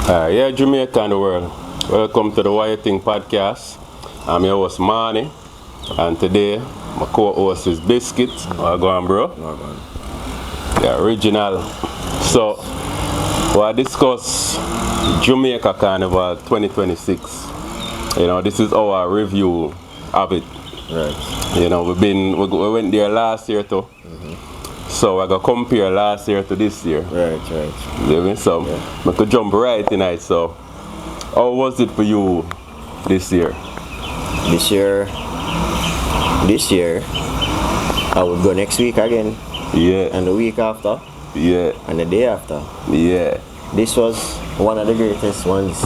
Yeah, Jamaica and the world. Welcome to the Why You Think podcast. I'm your host Manny, and today my co-host is Biscuit. How go on, bro? The original. So, we'll discuss Jamaica Carnival 2026. You know, this is our review of it. Right. You know, we went there last year too. So I got compare last year to this year. Right. You know, so I could jump right tonight. So how was it for you this year? This year, I would go next week again. Yeah. And the week after. Yeah. And the day after. Yeah. This was one of the greatest ones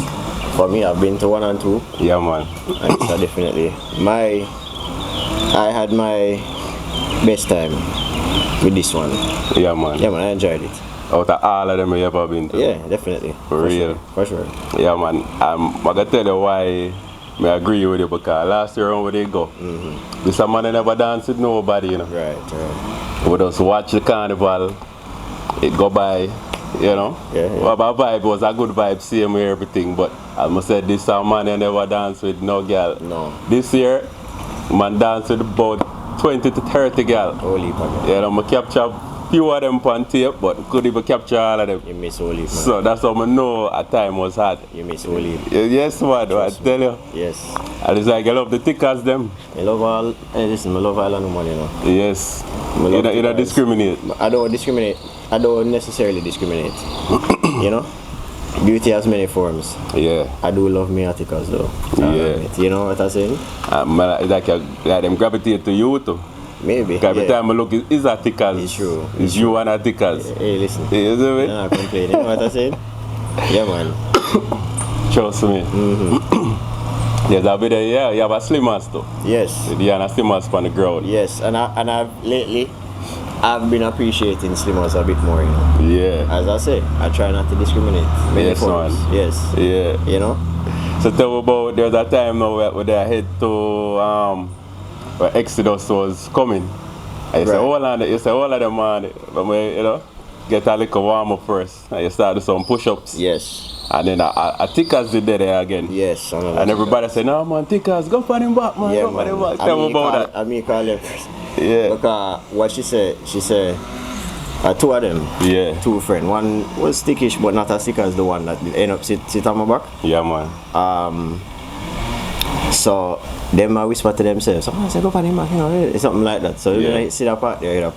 for me. I've been to 1 and 2. Yeah, man. And so definitely, I had my best time with this one. Yeah, man. Yeah, man, I enjoyed it. Out of all of them you ever been to? Yeah, definitely. For real? For sure. Yeah, man. I'm gonna tell you why I agree with you, because last year when they go, this a man never dance with nobody, you know. Right. We just watch the carnival, it go by, you know. Yeah. Well, my vibe was a good vibe, same with everything, but I must say this a man never dance with no girl. No. This year, man dance with about 20 to 30 girl. Holy man. You know, I capture few of them on tape, but could even capture all of them. You miss Holy man. So that's how I know a time was hard. You miss Holy. Yes, man, I tell you. Yes. And it's like I love the tickers them. I love all, listen, I love all animals, you know. Yes. You don't discriminate. I don't discriminate. I don't necessarily discriminate. You know? Beauty has many forms. Yeah. I do love me articles though. You know what I'm saying? Like them gravitate to you too. Maybe. Because every time I look, it's articles. It's true. It's you and articles. Hey, listen. You see me? I'm not complaining. You know what I'm saying? Yeah, man. Trust me. Yes, I'll be there. Yeah, you have a slimmers too. Yes. You have a slimmers on the ground. Yes, and I've lately been appreciating slimmers a bit more, you know. Yeah. As I say, I try not to discriminate. Many forms. man. Yes. Yeah. You know? So tell me about, there's a time now where they head to where Exodus was coming. And you say all of them man, you know, get a little warm up first. And you start do some push-ups. Yes. And then a Tickers did there again. Yes. And everybody say, no man, Tickers, go for him back, man. Yeah, go for him back. man. Tell me about that. I mean, call them first. Yeah. Because what she said, two of them, Yeah. two friends. One was stickish, but not as thick as the one that end up sit on my back. Yeah, man. So them I whisper to themselves, I said, go for him back, you know, something like that. So Yeah. they sit apart there.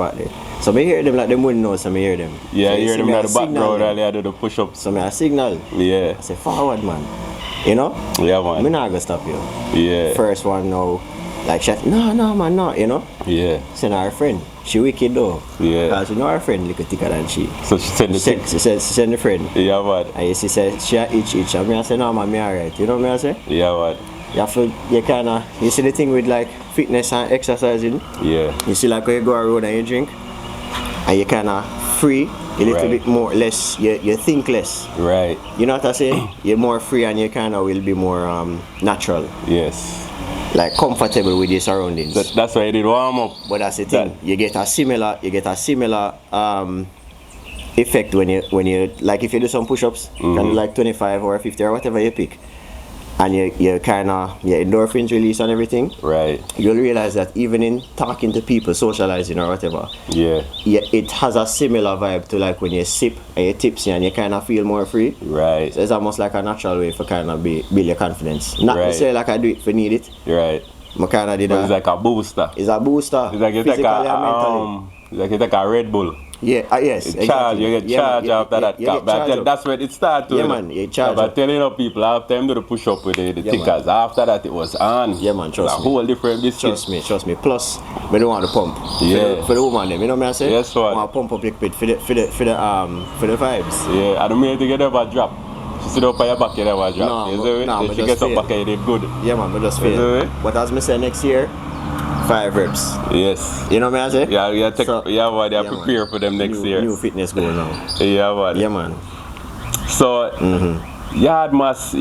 So me hear them like them wouldn't know, so me hear them. Yeah, so you hear them in the background them. earlier do the push-ups. So me I signal. Yeah. I say, forward, man. You know? Yeah, man. Me not gonna stop you. Yeah. First one now, like she, no, man, no, you know? Yeah. Send her friend. She wicked though. Yeah. Because you know her friend little thicker than she. So she send the She send the friend. Yeah, man. And she said, she itch. And me I say, no, man, me alright. You know what I say? Yeah, man. You see the thing with like fitness and exercising? Yeah. You see like when you go around and you drink, and you kind of free, a little bit more, less, you think less. Right. You know what I'm saying? You're more free and you kind of will be more natural. Yes. Like comfortable with your surroundings. That's why you did warm up. But that's the thing. You get a similar effect when you like if you do some push-ups, you can do like 25 or 50 or whatever you pick, and you kind of your endorphins release and everything. Right. You'll realize that even in talking to people, socializing or whatever, Yeah. it has a similar vibe to like when you sip and you're tipsy and you kind of feel more free. Right. So it's almost like a natural way for kind of build your confidence. Not Right. necessarily like I do it if I need it. Right. I kind of did But that. it's like a booster. It's a booster. It's like you take physically and mentally. it's like you take a Red Bull. Yeah, yes. You charge, you get charged after that. You get charged That's where it started. Yeah, man, you charge But up. telling you people after them do the push up with the tickers. After that it was on. Yeah, man, trust a me. whole different biscuit. Trust me. Plus, we don't want to pump. Yeah. For the woman, them, you know what I say? Yes, man. I want to pump up a little bit for the vibes. Yeah, I don't mean to get never drop. She sit up on your back, you never drop. No, You see me? no, Then but she just gets up feel. back and you did good. Yeah, man, we just You see feel. me? But as I say next year, 5 reps. Yes. You know what I say? Yeah, man, they man. prepare for them next year. New fitness goal now. Yeah, man. Yeah, man. So, Yard must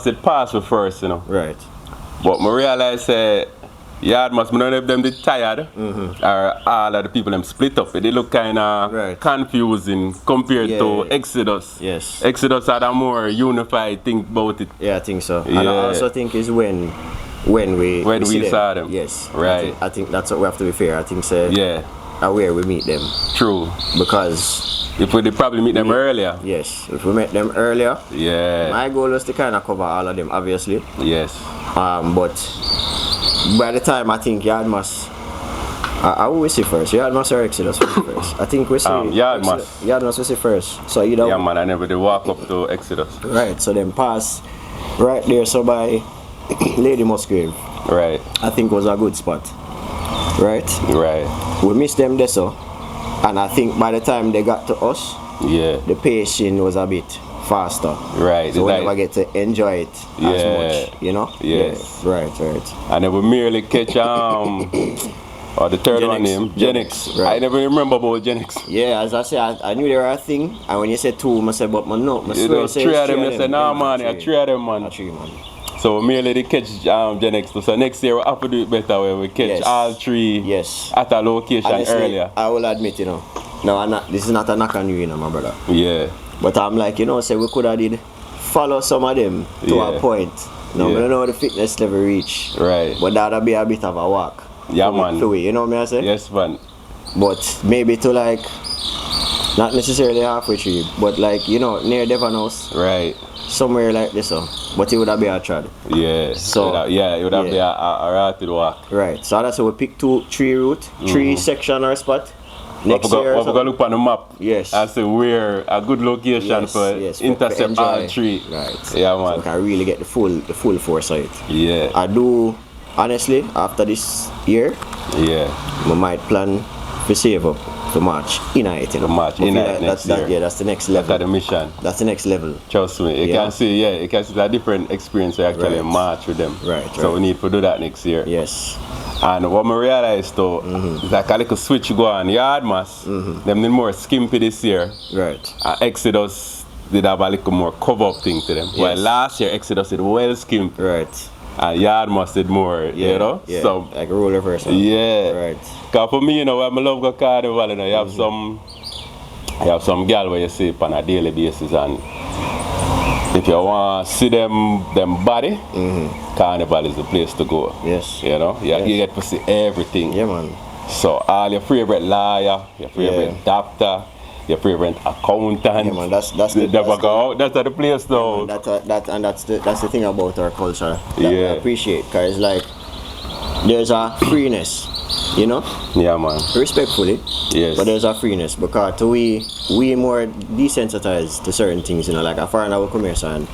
it pass with first, you know. Right. But I realize Yeah, it must be none of them they tired. Or all of the people them split up. They look kind of Right. confusing compared to Yeah. Exodus. Yes. Exodus had a more unified think about it. Yeah, I think so. And I Yeah. also think is when we We see saw them. Yes. Right. I think that's what we have to be fair. I think say Yeah, where we meet them true. because If we did probably meet them earlier. yes, if we met them earlier, Yeah. my goal was to kind of cover all of them, obviously. Yes. But by the time I think Yardmas, I will see first. Yardmas or Exodus will see first. I think we see Yardmas. Yardmas will see first. So you know. Yeah, man, I never did walk up to Exodus. Right. So then pass right there. So by Lady Musgrave, Right, I think was a good spot. Right. right. We missed them there, so, and I think by the time they got to us, Yeah, the pacing was a bit faster. right. So we It's never like, get to enjoy it as Yeah. much, you know? Yes. Yeah. Right. I never merely catch or the third one Genix. name, Genix. Right. I never remember about Genix. Yeah, as I say, I knew they were a thing, and when you said two, I said, but man, no, I You swear know, you say three it's of them, they say, nah, man, Yeah, I three of them, man. A three, man. So we merely they catch Genix. So next year we have to do it better where we catch Yes. all three Yes. at a location Honestly, earlier. I will admit, you know, no, this is not a knock on you, you know, my brother. Yeah, But I'm like, you know, say we could have did follow some of them to Yeah. a point. No, Yeah. I don't know the fitness level reach. right. But that'll be a bit of a walk. Yeah, man. Fluid, you know what I say? Yes, man. But maybe to like, not necessarily halfway through, but like, you know, near Devon House, Right. somewhere like this. But it would have been a trad. Yeah. So, it would have yeah. been a rapid walk. Right. So that's how we pick 3 route, 3 section or spot. Next year. We're going to look on the map. Yes. I say where a good location Yes, for yes, intercept enjoy. all three. Right. Yeah, So we man. can really get the full force of it. Yeah. I do, honestly, after this year, Yeah. we might plan to save up for March in it, you know. For March I feel in it like next that's, year. Yeah, that's the next That's the level. mission. That's the next level. Trust me. You Yeah. can see, you can see a different experience actually Right. march with them. Right, So right. we need to do that next year. Yes. And what I realized though, is like a little switch go on yard mass. Them need more skimpy this year. Right. Exodus did have a little more cover up thing to them. Yes. While last year Exodus did well skimpy. Right. And yard mass did more, Yeah. you know? Yeah. So like a role reversal. yeah. Right. Cause for me, you know, when I love go Carnival, you know, you have some girl where you see it on a daily basis, and if you want to see them body, Carnival is the place to go. Yes. You know, you get to see everything. Yeah, man. So all your favorite lawyer, your favorite Yeah. doctor, your favorite accountant. Yeah, man. That's That's the place though. That's the thing about our culture that I Yeah. appreciate, because it's like there's a freeness, you know, Yeah, man. respectfully. Yes. But there's a freeness because we more desensitized to certain things, you know, like a foreigner will come here and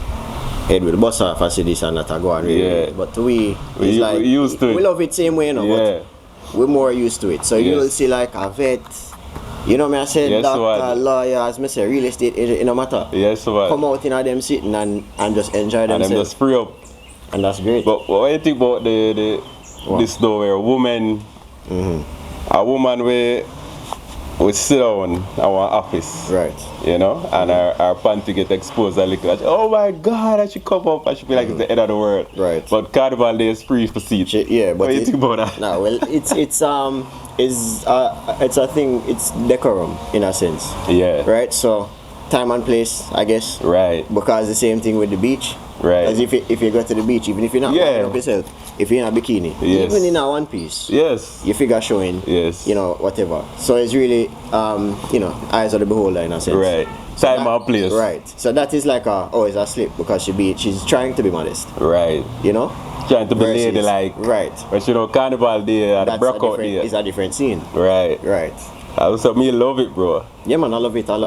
head with the bus off and see this and that and go on. Yeah. But it's like we used to it. we love it same way, you know. Yeah. But we're more used to it. So Yes. you'll see like a vet, you know me I say, Yes, doctor, what? lawyer, as me say, real estate agent, it no matter. Yes, man. Come out in them sitting and just enjoy And them themselves. just free up. And that's great. But what do you think about this though, where a woman we sit down in our office, Right. you know, and our panty get exposed a little. Oh my God, I should come up. I should feel like it's the end of the world. Right. But Carnival Day is free for seats. Yeah, but what do you think about that? No, well, it's a thing. It's decorum in a sense. Yeah. Right. So time and place, I guess. Right. Because the same thing with the beach. Right. As if you go to the beach, even if you're not Yeah. up yourself, if you're in a bikini, Yes. even in a one piece, Yes. your figure showing. Yes. You know, whatever. So it's really eyes of the beholder in a sense. Right. Time and place. Right. So that is like it's a slip because she's trying to be modest. Right. You know. Trying to be Versus- ladylike. Right. But you know, Carnival Day at the breakout day. It's a different scene. Right. Right. So me love it, bro. Yeah, man, I love it. I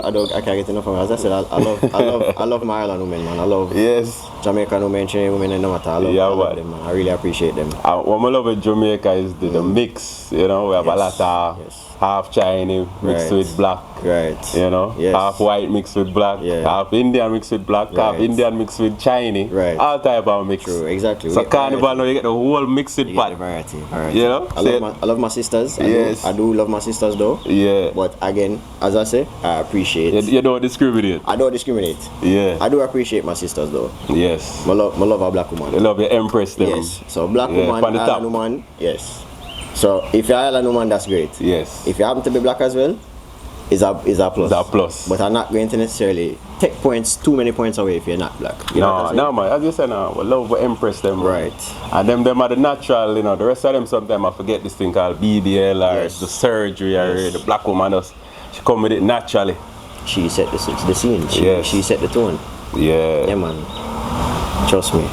can't get enough of it. As I said, I love my island women, man. I love Yes. Jamaican women, Trinidad women, and no matter. I love man. them, man. I really appreciate them. What I love with Jamaica is the mix. You know, we have a Yes, lot of yes. half Chinese mixed Right. with black. Right. You know, Yes. half white mixed with black, Yeah. half Indian mixed with black, half Right. Indian mixed with Chinese. Right. All type of mix. True, exactly. So We get Carnival variety. now you get the whole mixed You get pot. the variety. You know? I love my sisters. Yes. I do love my sisters though. Yeah. But again, as I say, I appreciate. You don't discriminate. I don't discriminate. Yeah. I do appreciate my sisters though. Yeah. Yes. I love a black woman. You love your empress them. Yes. So black Yeah, woman, on the top. island woman, yes. So if you're island woman, that's great. Yes. If you happen to be black as well, is a plus. It's a plus. But I'm not going to necessarily take too many points away if you're not black. You know what I'm saying? No, man. As you said, we love to empress them. Right. And them are the natural, the rest of them sometimes I forget this thing called BBL or Yes. the surgery or the black woman. She come with it naturally. She set the scene. She set the tone. Yeah. Yeah, man. Trust me.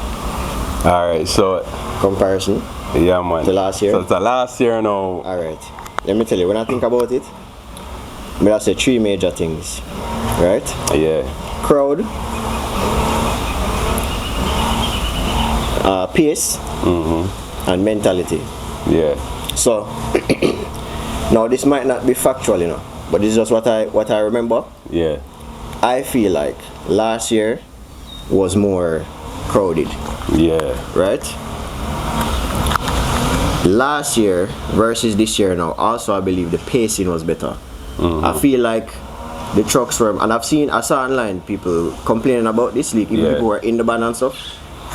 Alright, so. Comparison. Yeah, man. To last year? So it's the last year now. Alright. Let me tell you, when I think about it, I say 3 major things. Right? Yeah. Crowd. Pace. And mentality. Yeah. So, now this might not be factual, but this is just what I remember. Yeah. I feel like last year was crowded. Yeah. Right? Last year versus this year now, also I believe the pacing was better. I feel like the trucks were, and I saw online people complaining about this league, even people who are in the band and stuff,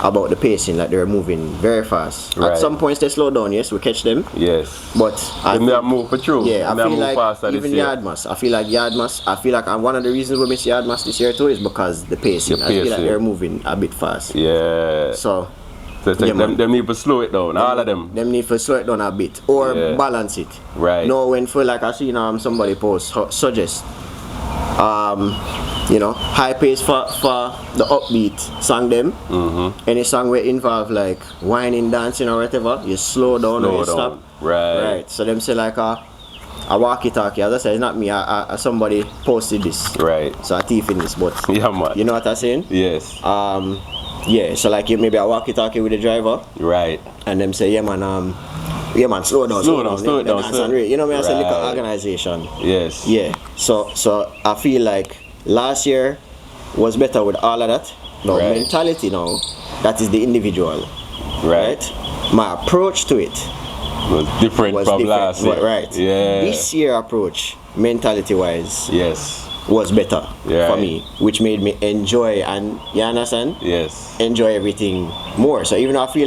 about the pacing, like they're moving very fast. Right. At some points they slow down, yes, we catch them. Yes. But they move for true. Yeah, I feel like even Yardmas. I feel like one of the reasons we miss Yardmas this year too is because the pacing. I feel like they're moving a bit fast. Yeah. So them need to slow it down, all of them. Them need to slow it down a bit or balance it. Right. No, when for like I see somebody post suggest high pace for the upbeat song them. Any song where involve like whining, dancing or whatever, you slow down or you stop. Right. So them say like a walkie-talkie. As I said, it's not me. Somebody posted this. Right. So I thief in this, but yeah, man. You know what I'm saying? Yes. Yeah. So like maybe a walkie-talkie with the driver. Right. And them say, yeah man, slow down. Slow it down. You know me, I say like an organization. Yes. Yeah. So I feel like last year was better with all of that. Now mentality now, that is the individual. Right. My approach to it was different from last year. Right. Yeah. This year approach, mentality wise, was better for me, which made me enjoy, and you understand? Yes. Enjoy everything more. So even though I feel